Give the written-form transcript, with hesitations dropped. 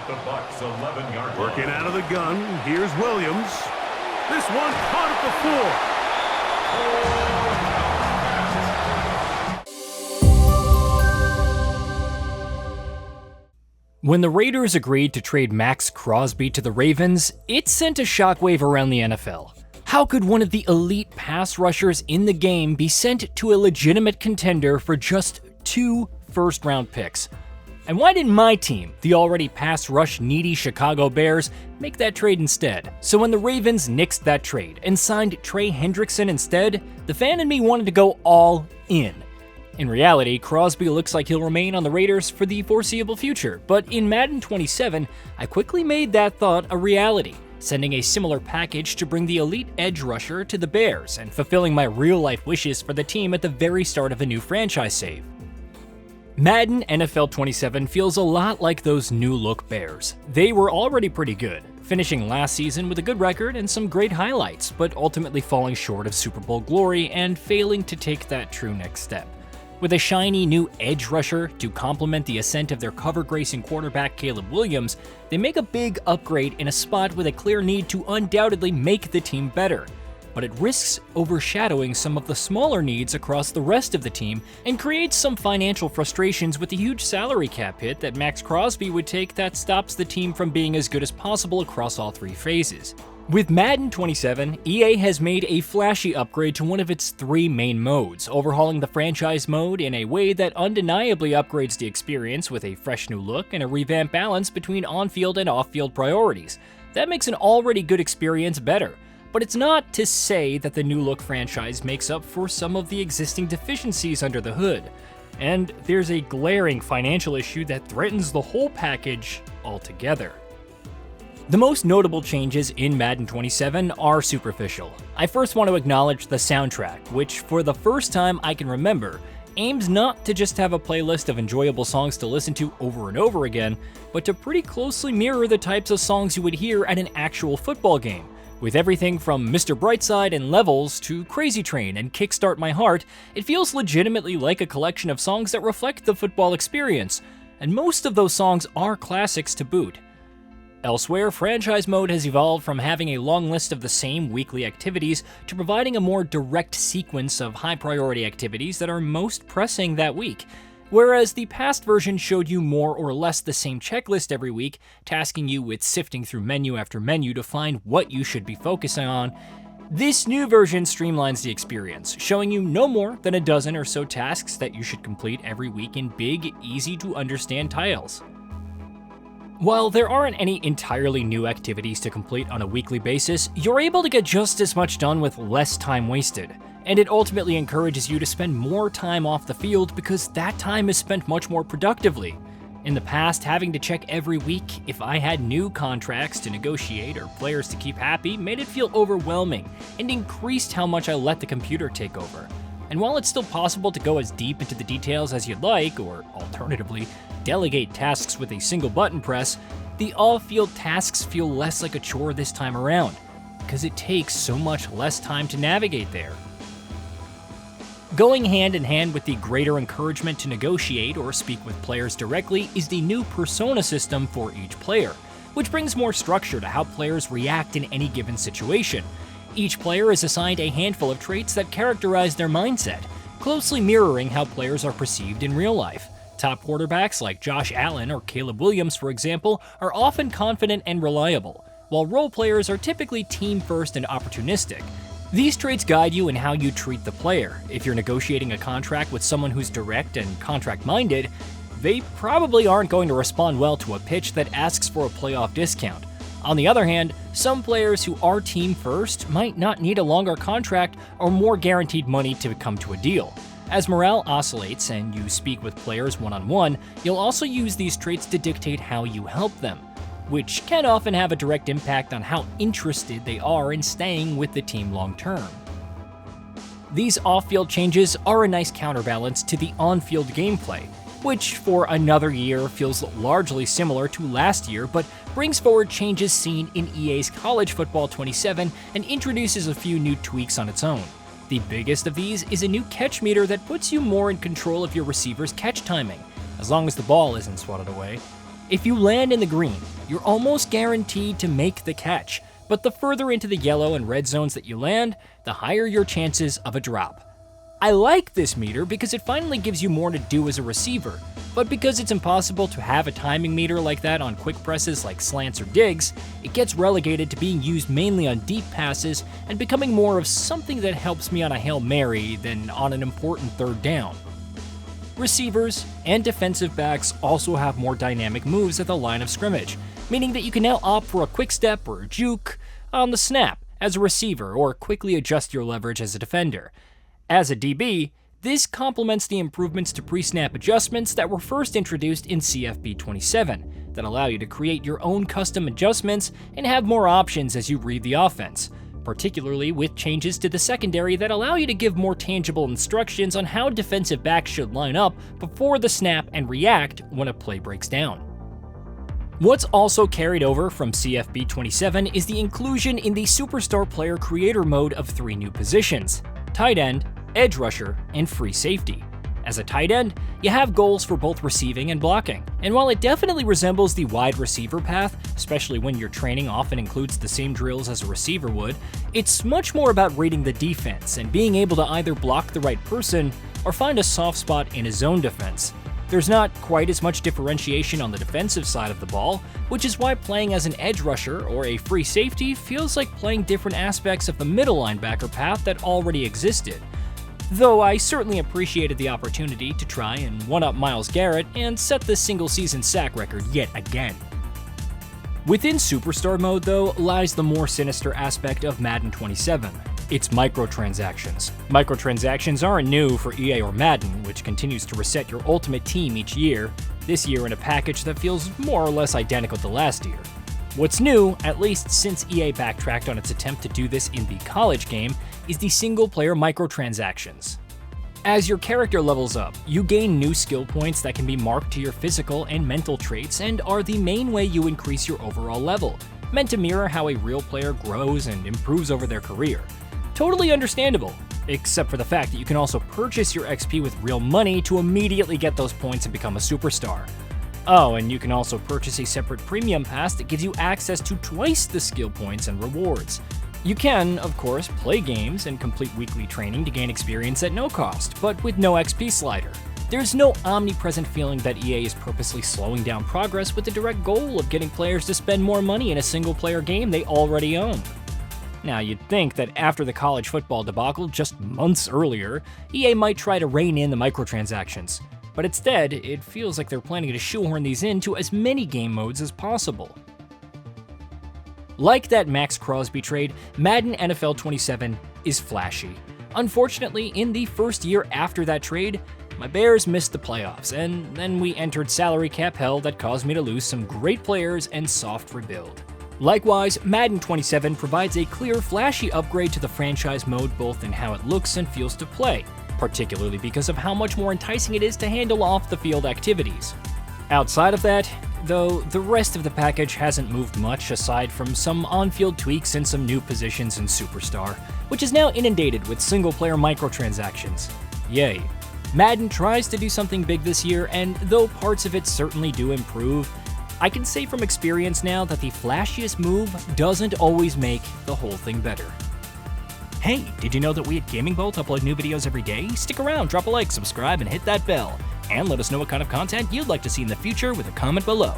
the Bucs 11-yard line. Working out of the gun, here's Williams. This one caught at the 4. When the Raiders agreed to trade Max Crosby to the Ravens, it sent a shockwave around the NFL. How could one of the elite pass rushers in the game be sent to a legitimate contender for just 2 first-round picks? And why didn't my team, the already pass rush needy Chicago Bears, make that trade instead? So when the Ravens nixed that trade and signed Trey Hendrickson instead, the fan in me wanted to go all in. In reality, Crosby looks like he'll remain on the Raiders for the foreseeable future, but in Madden 27, I quickly made that thought a reality, sending a similar package to bring the elite edge rusher to the Bears and fulfilling my real-life wishes for the team at the very start of a new franchise save. Madden NFL 27 feels a lot like those new-look Bears. They were already pretty good, finishing last season with a good record and some great highlights, but ultimately falling short of Super Bowl glory and failing to take that true next step. With a shiny new edge rusher to complement the ascent of their cover-gracing quarterback Caleb Williams, they make a big upgrade in a spot with a clear need to undoubtedly make the team better. But it risks overshadowing some of the smaller needs across the rest of the team and creates some financial frustrations with the huge salary cap hit that Max Crosby would take that stops the team from being as good as possible across all 3 phases. With Madden 27, EA has made a flashy upgrade to one of its 3 main modes, overhauling the franchise mode in a way that undeniably upgrades the experience with a fresh new look and a revamped balance between on-field and off-field priorities. That makes an already good experience better. But it's not to say that the new look franchise makes up for some of the existing deficiencies under the hood. And there's a glaring financial issue that threatens the whole package altogether. The most notable changes in Madden 27 are superficial. I first want to acknowledge the soundtrack, which for the first time I can remember, aims not to just have a playlist of enjoyable songs to listen to over and over again, but to pretty closely mirror the types of songs you would hear at an actual football game. With everything from Mr. Brightside and Levels to Crazy Train and Kickstart My Heart, it feels legitimately like a collection of songs that reflect the football experience, and most of those songs are classics to boot. Elsewhere, franchise mode has evolved from having a long list of the same weekly activities to providing a more direct sequence of high-priority activities that are most pressing that week. Whereas the past version showed you more or less the same checklist every week, tasking you with sifting through menu after menu to find what you should be focusing on, this new version streamlines the experience, showing you no more than a dozen or so tasks that you should complete every week in big, easy-to-understand tiles. While there aren't any entirely new activities to complete on a weekly basis, you're able to get just as much done with less time wasted. And it ultimately encourages you to spend more time off the field because that time is spent much more productively. In the past, having to check every week if I had new contracts to negotiate or players to keep happy made it feel overwhelming and increased how much I let the computer take over. And while it's still possible to go as deep into the details as you'd like, or alternatively, delegate tasks with a single button press, the off-field tasks feel less like a chore this time around, because it takes so much less time to navigate there. Going hand in hand with the greater encouragement to negotiate or speak with players directly is the new persona system for each player, which brings more structure to how players react in any given situation. Each player is assigned a handful of traits that characterize their mindset, closely mirroring how players are perceived in real life. Top quarterbacks like Josh Allen or Caleb Williams, for example, are often confident and reliable, while role players are typically team-first and opportunistic. These traits guide you in how you treat the player. If you're negotiating a contract with someone who's direct and contract-minded, they probably aren't going to respond well to a pitch that asks for a playoff discount. On the other hand, some players who are team first might not need a longer contract or more guaranteed money to come to a deal. As morale oscillates and you speak with players one-on-one, you'll also use these traits to dictate how you help them, which can often have a direct impact on how interested they are in staying with the team long-term. These off-field changes are a nice counterbalance to the on-field gameplay, which for another year feels largely similar to last year, but brings forward changes seen in EA's College Football 27 and introduces a few new tweaks on its own. The biggest of these is a new catch meter that puts you more in control of your receiver's catch timing, as long as the ball isn't swatted away. If you land in the green, you're almost guaranteed to make the catch, but the further into the yellow and red zones that you land, the higher your chances of a drop. I like this meter because it finally gives you more to do as a receiver, but because it's impossible to have a timing meter like that on quick presses like slants or digs, it gets relegated to being used mainly on deep passes and becoming more of something that helps me on a Hail Mary than on an important third down. Receivers and defensive backs also have more dynamic moves at the line of scrimmage, meaning that you can now opt for a quick step or a juke on the snap as a receiver or quickly adjust your leverage as a defender. As a DB, this complements the improvements to pre-snap adjustments that were first introduced in CFB 27 that allow you to create your own custom adjustments and have more options as you read the offense, particularly with changes to the secondary that allow you to give more tangible instructions on how defensive backs should line up before the snap and react when a play breaks down. What's also carried over from CFB 27 is the inclusion in the Superstar Player Creator mode of 3 new positions: tight end, edge rusher, and free safety. As a tight end, you have goals for both receiving and blocking, and while it definitely resembles the wide receiver path, especially when your training often includes the same drills as a receiver would, it's much more about reading the defense and being able to either block the right person or find a soft spot in a zone defense. There's not quite as much differentiation on the defensive side of the ball, which is why playing as an edge rusher or a free safety feels like playing different aspects of the middle linebacker path that already existed. Though I certainly appreciated the opportunity to try and one-up Myles Garrett and set the single-season sack record yet again. Within Superstar mode, though, lies the more sinister aspect of Madden 27. It's microtransactions. Microtransactions aren't new for EA or Madden, which continues to reset your ultimate team each year, this year in a package that feels more or less identical to last year. What's new, at least since EA backtracked on its attempt to do this in the college game, is the single-player microtransactions. As your character levels up, you gain new skill points that can be marked to your physical and mental traits and are the main way you increase your overall level, meant to mirror how a real player grows and improves over their career. Totally understandable, except for the fact that you can also purchase your XP with real money to immediately get those points and become a superstar. Oh, and you can also purchase a separate premium pass that gives you access to twice the skill points and rewards. You can, of course, play games and complete weekly training to gain experience at no cost, but with no XP slider. There's no omnipresent feeling that EA is purposely slowing down progress with the direct goal of getting players to spend more money in a single-player game they already own. Now, you'd think that after the college football debacle just months earlier, EA might try to rein in the microtransactions. But instead, it feels like they're planning to shoehorn these into as many game modes as possible. Like that Max Crosby trade, Madden NFL 27 is flashy. Unfortunately, in the first year after that trade, my Bears missed the playoffs, and then we entered salary cap hell that caused me to lose some great players and soft rebuild. Likewise, Madden 27 provides a clear, flashy upgrade to the franchise mode both in how it looks and feels to play, particularly because of how much more enticing it is to handle off-the-field activities. Outside of that, though, the rest of the package hasn't moved much aside from some on-field tweaks and some new positions in Superstar, which is now inundated with single-player microtransactions. Yay. Madden tries to do something big this year, and though parts of it certainly do improve, I can say from experience now that the flashiest move doesn't always make the whole thing better. Hey, did you know that we at GamingBolt upload new videos every day? Stick around, drop a like, subscribe, and hit that bell. And let us know what kind of content you'd like to see in the future with a comment below.